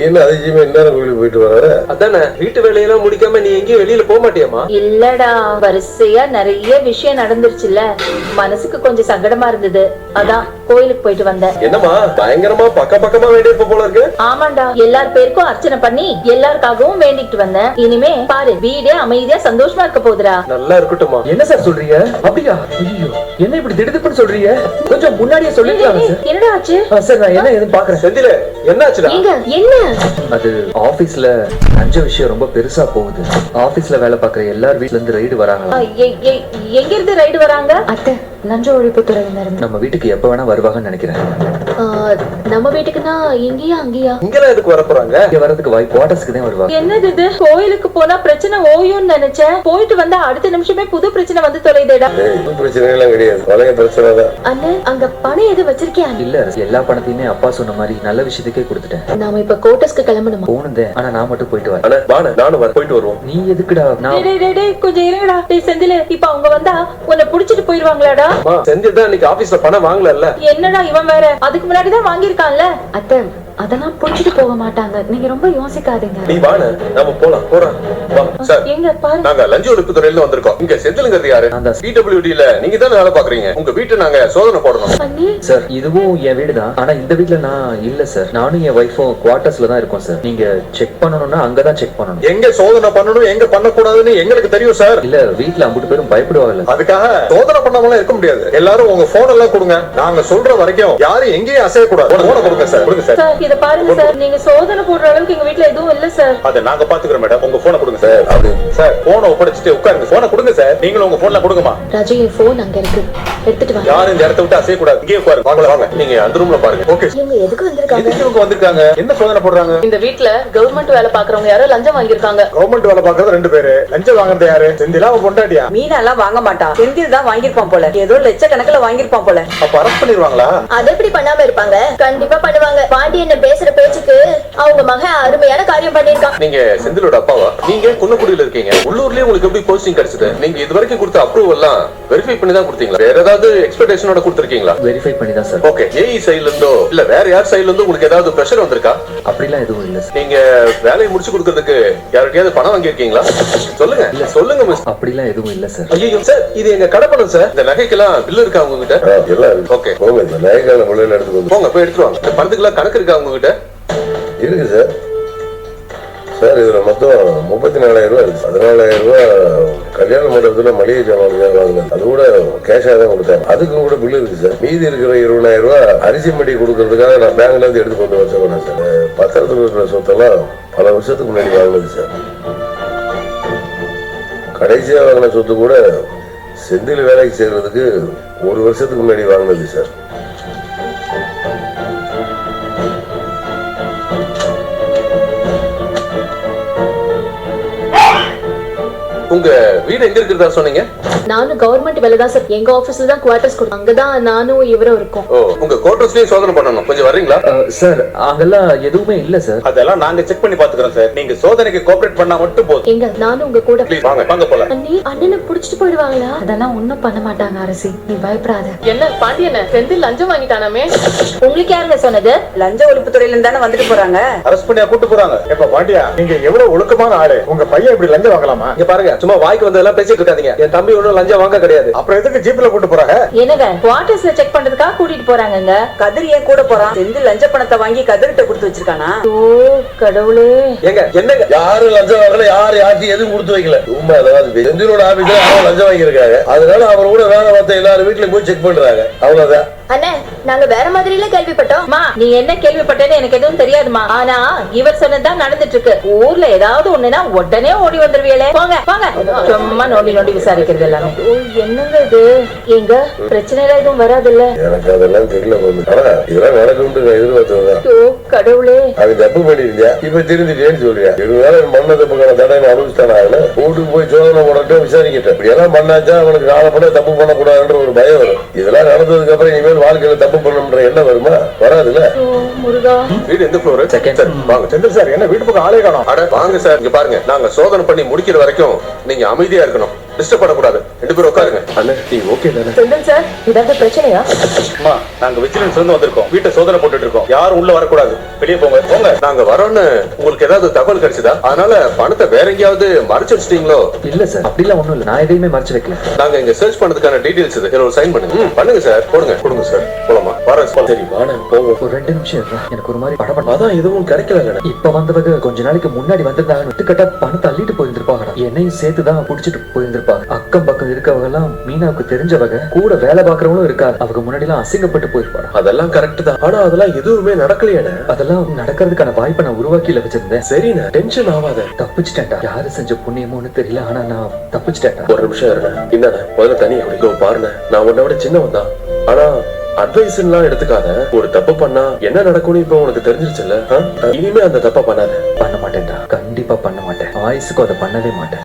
என்ன அதிசயமா இந்நேரம் கோயிலுக்கு போயிட்டு வர? அதானே வீட்டு வேலையெல்லாம் முடிக்காம நீ எங்கேயும் வெளியில போக மாட்டியாமா? இல்லடா, வரிசையா நிறைய விஷயம் நடந்துருச்சுல, மனசுக்கு கொஞ்சம் சங்கடமா இருந்தது, அதான் கோயிலுக்கு போயிட்டு வந்தேன். என்னமா பயங்கரமா பக்கமா வேண்டியிருப்ப போல இருக்கு. ஆமாண்டா, எல்லார் பேருக்கும் அர்ச்சனை பண்ணி எல்லாருக்காகவும் வேண்டிட்டு வந்தேன். இனிமே பாரு, வீடே அமைதியா சந்தோஷமா இருக்க போகுதுடா. நல்லா இருக்கட்டுமா. என்ன சார் சொல்றீங்க? அப்படியா? ஐயோ, என்ன இப்படி திடுதிப்புன்னு சொல்றீங்க? கொஞ்சம் முன்னாடியே சொல்லிருக்கலாம் சார். என்னடா ஆச்சு? சார் நான் என்ன எதுவும் பாக்குறேன். செந்தில என்ன ஆச்சுடா? என்ன? அது ஆபீஸ்ல லஞ்ச விஷயம் ரொம்ப பெருசா போகுது. ஆபீஸ்ல வேலை பாக்குற எல்லார் வீட்ல இருந்து ரைடு வராங்க. எங்க இருந்து ரைடு வராங்க? அத்தை, லஞ்ச ஒழிப்புத்துறையில இருந்து. நம்ம வீட்டுக்கு எப்ப வேணா வருவாங்கன்னு நினைக்கிறேன். நம்ம வீட்டுக்குன்னா இங்கேயா அங்கேயா? இங்கெல்லாம் எதுக்கு வர போறாங்க? இங்க வரதுக்கு வாய்ப்பு குவார்டர்ஸ்க்கு தான் வருவாங்க. என்னது இது? கோயிலுக்கு போனா பிரச்சனை ஓயும்னு நினைச்சேன், போயிட்டு வந்தா அடுத்த நிமிஷமே புது பிரச்சனை வந்து தொலைதேடா. பிரச்சனை எல்லாம் கிடையாது, பழைய பிரச்சனை தான். அண்ணன், அங்க பணம் எது வச்சிருக்கியா? இல்ல, எல்லா பணத்தையுமே அப்பா சொன்ன மாதிரி நல்ல விஷயத்துக்கே கொடுத்துட்டேன். நாம இப்ப கோட்டர்ஸ்க்கு கிளம்பணுமா? போனதே, ஆனா நான் மட்டும் போயிட்டு வரேன். அண்ணா வாண, நானும் வர, போயிட்டு வருவோம். நீ எதுக்குடா? நான் கொஞ்சம் இருங்கடா. டேய் செந்தில, இப்ப அவங்க வந்தா உன்னை புடிச்சிட்டு போயிருவாங்களாடா? செந்தில் தான் இன்னைக்கு ஆபீஸ்ல பணம் வாங்கல. என்னடா இவன் வேற, அதுக்கு முன்னாடிதான் வாங்கியிருக்கான்ல. அத்தை, அதெல்லாம் புடிச்சிட்டு போக மாட்டாங்க, நீங்க ரொம்ப யோசிக்காதீங்க. நீ வாண, நாம போலாம். போறோம் வா. சார், எங்க பாரு, நாங்க லஞ்ச ஒழிப்பு துறையில வந்திருக்கோம். இங்க செந்தில்ங்கிறது யாரு? அந்த பிடபிள்யூடில நீங்க தானே வேலை பாக்குறீங்க. உங்க வீட்டை நாங்க சோதனை போடணும். சார், இதுவும் என் வீடு தான். ஆனா இந்த வீட்ல நான் இல்ல சார். நானும் என் வைஃபும் குவார்டர்ஸ்ல தான் இருக்கோம் சார். நீங்க செக் பண்ணணும்னா அங்கதான் செக் பண்ணணும். எங்க சோதனை பண்ணணும் எங்க பண்ணக்கூடாதுன்னு எங்களுக்கு தெரியும் சார். இல்ல, வீட்ல 50 பேரும் பயப்படுவாங்கல்ல. அதுக்காக சோதனை பண்ணாமலாம் இருக்க முடியாது. எல்லாரும் உங்க போன் எல்லாம் கொடுங்க. நாங்க சொல்ற வரைக்கும் யாரும் எங்கேயும் அசைய கூடாது. போன கொடுங்க சார். கொடுங்க சார். சார் இத பாருங்க சார், நீங்க சோதனை போடுற அளவுக்கு எங்க வீட்ல எதுவும் இல்ல சார். அத நாங்க பாத்துக்கிறோம் மேடம். உங்க போனை கொடுங்க சார். அப்படி சார், போனை ஒப்படைச்சிட்டு உட்காருங்க. போனை கொடுங்க சார். நீங்களும் உங்க போன்ல கொடுங்கமா. ராஜு, என் போன் அங்க இருக்கு, எடுத்துட்டு வாங்க. யாரும் இந்த இடத்தை விட்டு அசைய கூடாது. இங்கே உட்காருங்க. வாங்க வாங்க, நீங்க அந்த ரூம்ல பாருங்க. ஓகே. இவங்க எதுக்கு வந்திருக்காங்க? எதுக்கு இவங்க வந்திருக்காங்க? என்ன சோதனை போடுறாங்க? இந்த வீட்ல கவர்மெண்ட் வேலை பாக்குறவங்க யாரோ லஞ்சம் வாங்கிருக்காங்க. கவர்மெண்ட் வேலை பாக்குறது 2 பேரு. லஞ்சம் வாங்குறது யாரு? செந்திலா அவ பொண்டாட்டியா? மீனா எல்லாம் வாங்க மாட்டான், செந்தில் தான் வாங்கிருப்பான் போல. ஏதோ லட்சக்கணக்கில் வாங்கிருப்பான் போல. அப்ப அரெஸ்ட் பண்ணிடுவாங்களா? அது எப்படி பண்ணாம இருப்பாங்க? கண்டிப்பா பண்ணுவாங்க. பாண்டியன் பேசுற பேச்சுக்கு அவங்க மகன் அருமையான காரியம் பண்ணிருக்கான். நீங்க செந்திலோட அப்பாவா? நீங்க குன்னக்குடியில இருக்கீங்க. உள்ளூர்லயே உங்களுக்கு எப்படி போஸ்டிங் கிடைச்சது? நீங்க இது வரைக்கும் கொடுத்த அப்ரூவல் எல்லாம் வெரிஃபை பண்ணி தான் கொடுத்தீங்களா? வேற ஏதாவது எக்ஸ்பெக்டேஷனோட கொடுத்திருக்கீங்களா? வெரிஃபை பண்ணி தான் சார். ஓகே. ஏஇ சைடுல இருந்தோ இல்ல வேற யார் சைடுல இருந்தோ உங்களுக்கு ஏதாவது பிரஷர் வந்திருக்கா? அப்படிலாம் எதுவும் இல்ல சார். நீங்க வேலையை முடிச்சு கொடுக்கிறதுக்கு யார்கிட்டயாவது பணம் வாங்கியிருக்கீங்களா? சொல்லுங்க. இல்ல சொல்லுங்க மிஸ். அப்படிலாம் எதுவும் இல்ல சார். ஐயோ சார், இது எங்க கடை பணம் சார். இந்த நகைக்கெல்லாம் பில் இருக்கா உங்ககிட்ட? ஓகே. போங்க, இந்த நகைக்கான பிள்ளைல எடுத்துக்கோங்க. போங்க போய் எடுத்துட்டு வாங்க. இந்த பணத்துக்கெல்லாம் கணக்கு இருக்கா உங்ககிட்ட? இருக்கு சார். சார், இதுல மொத்தம் 34,000 ரூபாய் இருக்கு. 14,000 ரூபாய் கல்யாண மண்டபத்துல மளிகை ஜாமான் வாங்கினேன். அது கூட கேஷா தான் கொடுத்தாங்க. அதுக்கு கூட பில்லு இருக்கு சார். மீதி இருக்கிற 20,000 ரூபாய் அரிசி மண்டி கொடுக்கறதுக்காக நான் பேங்க்ல இருந்து எடுத்து கொண்டு வச்சேன் சார். பத்திரத்துல இருக்கிற சொத்தெல்லாம் பல வருஷத்துக்கு முன்னாடி வாங்கினது சார். கடைசியா வாங்கின சொத்து கூட செந்தில் வேலைக்கு சேர்றதுக்கு 1 வருஷத்துக்கு முன்னாடி வாங்கினது சார். உங்க வீடு எங்க இருக்கிறதா சொன்னீங்க? நானும் கவர்மெண்ட் வேலை தான் சார். எங்க ஆபீஸ்ல தான் குவார்டர்ஸ் கொடுக்கும். அங்கதான் நானும் இவரும் இருக்கோம். ஓ, உங்க குவார்டர்ஸ்லயே சோதனை பண்ணணும். கொஞ்சம் வர்றீங்களா? சார், அங்கெல்லாம் எதுவுமே இல்ல சார். அதெல்லாம் நாங்க செக் பண்ணி பாத்துக்கிறோம் சார். நீங்க சோதனைக்கு கோஆபரேட் பண்ணா மட்டும் போதும். எங்க நானும் உங்க கூட. ப்ளீஸ் வாங்க வாங்க போலாம். அண்ணி, அண்ணனை புடிச்சிட்டு போயிடுவாங்களா? அதெல்லாம் ஒண்ணும் பண்ண மாட்டாங்க அரசி, நீ பயப்படாத. என்ன பாண்டியன செந்தில் லஞ்சம் வாங்கிட்டானாமே? உங்களுக்கு யாருங்க சொன்னது? லஞ்ச ஒழிப்பு துறையில இருந்தானே வந்துட்டு போறாங்க. அரெஸ்ட் பண்ணியா கூட்டு போறாங்க. எப்ப பாண்டியா, நீங்க எவ்வளவு ஒழுக்கமான ஆளு. உங்க பையன் இப்படி லஞ்சம் வாங்கலாமா? இங்க பாருங்க, சும்மா வாய்க்கு வந்ததெல்லாம் பேசிட்டு இருக்காதீங்க. என் தம்பி ஒண்ணும் லஞ்சம் வாங்க கிடையாது. அப்புறம் எதுக்கு ஜீப்ல கூட்டு போறாங்க? என்னங்க குவார்டர்ஸ்ல செக் பண்றதுக்காக கூட்டிட்டு போறாங்கங்க. கதிர் ஏன் கூட போறான்? செந்தில் லஞ்ச பணத்தை வாங்கி கதிர்கிட்ட கொடுத்து வச்சிருக்கானா? ஓ கடவுளே. எங்க என்னங்க யாரும் லஞ்சம் வாங்கல, யாரும் எதுவும் கொடுத்து வைக்கல. உண்மை அதாவது செந்திலோட ஆபீஸ்ல யாரும் லஞ்சம் வாங்கியிருக்காங்க. அதனால அவர் கூட வேலை பார்த்த எல்லாரும் வீட்டுல போய் செக் பண்றாங்க. அவ்வளவுதான். அண்ணே, நாங்க வேற மாதிரில கேள்விப்பட்டோம். நீ என்ன கேள்விப்பட்டேன்னு எனக்கு எதுவும் தெரியாதுமா. ஆனா இவர் சொன்னதுதான் நடந்துட்டு இருக்கு. ஊர்ல ஏதாவது ஒண்ணுனா உடனே ஓடி வந்துருவீங்களே. போங்க போங்க, சும்மா நோண்டி விசாரிக்கிறது எல்லாமே. ஓ, என்னங்க இது? எங்க பிரச்சனை எதுவும் வராது இல்ல? எனக்கு அதெல்லாம் தெரியல. இதெல்லாம் நடக்கும் எதிர்பார்த்ததுதான். ஓ கடவுளே. அது தப்பு பண்ணிருந்தியா, இப்ப திருந்திட்டேன்னு சொல்றியா? இருந்தாலும் மண்ண தப்புக்கான தடவை அனுபவிச்சான கூட்டுக்கு போய் சோதனை போடட்டும், விசாரிக்கிட்டேன். இப்படி எல்லாம் பண்ணாச்சா அவனுக்கு நாளப்பட தப்பு பண்ணக்கூடாதுன்ற ஒரு பயம் வரும். இதெல்லாம் நடந்ததுக்கு அப்புறம் இனிமேல் வாழ்க்கையில தப்பு பண்ணணும்ன்ற எண்ணம் வருமா? வராதுல்ல. முருகா, வீடு எந்த ஃப்ளோர்? செகண்ட். வாங்க செந்தில் சார், என்ன வீட்டு பக்கம் ஆளே காணோம்? அட வாங்க சார், இங்க பாருங்க, நாங்க சோதனை பண்ணி முடிக்கிற வரைக்கும் நீங்க அமைதியா இருக்கணும். டிஸ்டர்ப் பண்ணக்கூடாது. 2 பேரும் உட்காருங்க. அண்ணா நீ ஓகே தானே? செந்தில் சார் ஏதாவது பிரச்சனையா? அம்மா, நாங்க விஜிலன்ஸ்ல இருந்து வந்திருக்கோம். வீட்டை சோதனை போட்டுட்டு இருக்கோம். யாரும் உள்ள வரக்கூடாது. வெளியே போங்க. போங்க. நாங்க வரோன்னு உங்களுக்கு ஏதாவது தகவல் கிடைச்சதா? அதனால பணத்தை வேற எங்கேயாவது மறைச்சு வச்சிட்டீங்களோ? இல்ல சார், அப்படிலாம் ஒண்ணும் இல்ல. நான் எதையுமே மறைச்சு வைக்கல. நாங்க இங்க சர்ச் பண்ணதுக்கான டீடைல்ஸ் இது. இதுல ஒரு சைன் பண்ணுங்க. பண்ணுங்க சார். போடுங்க. கொடுங்க சார். போலாமா? வரேன். சரி வாண போவோம். ஒரு 2 நிமிஷம் இருங்க. எனக்கு ஒரு மாதிரி படபட. அதான் எதுவும் கிடைக்கல. இப்ப வந்தவங்க கொஞ்ச நாளைக்கு முன்னாடி வந்திருந்தாங்க. விட்டுக்கட்டா பணத்தை அள்ளிட்டு போயிருந்திருப்பாங்க. என்னையும் சேர்த்துதான் புடிச்சிட்டு போயிருந்திருப்பாங்க. அக்கம் பக்கம் இருக்கவங்க எல்லாம் மீனாவுக்கு தெரிஞ்சவங்க, கூட வேலை பாக்குறவங்களும் இருக்காது. அவங்க முன்னாடி எல்லாம் அசிங்கப்பட்டு போயிருப்பாங்க. அதெல்லாம் கரெக்ட் தான். ஆனா அதெல்லாம் எதுவுமே நடக்கலையானே. அதெல்லாம் நடக்கிறதுக்கான வாய்ப்பை நான் உருவாக்கில வச்சிருந்தேன். சரிண்ணா, டென்ஷன் ஆகாத. தப்பிச்சிட்டேன்டா. யாரு செஞ்ச புண்ணியமோன்னு தெரியல, ஆனா நான் தப்பிச்சிட்டேன்டா. ஒரு நிமிஷம் இருங்க. என்னண்ணா முதல்ல தனியா குடிக்கோ பாருண்ண. நான் உன்னை விட சின்னவன் தான். ஆனா அட்வைஸ் எல்லாம் எடுத்துக்காத. ஒரு தப்பு பண்ணா என்ன நடக்கும்னு இப்ப உனக்கு தெரிஞ்சிருச்சுல்ல. இனிமே அந்த தப்ப பண்ணாத. பண்ண மாட்டேன்டா. கண்டிப்பா பண்ண மாட்டேன். ஆயுசுக்கு அதை பண்ணவே மாட்டேன்.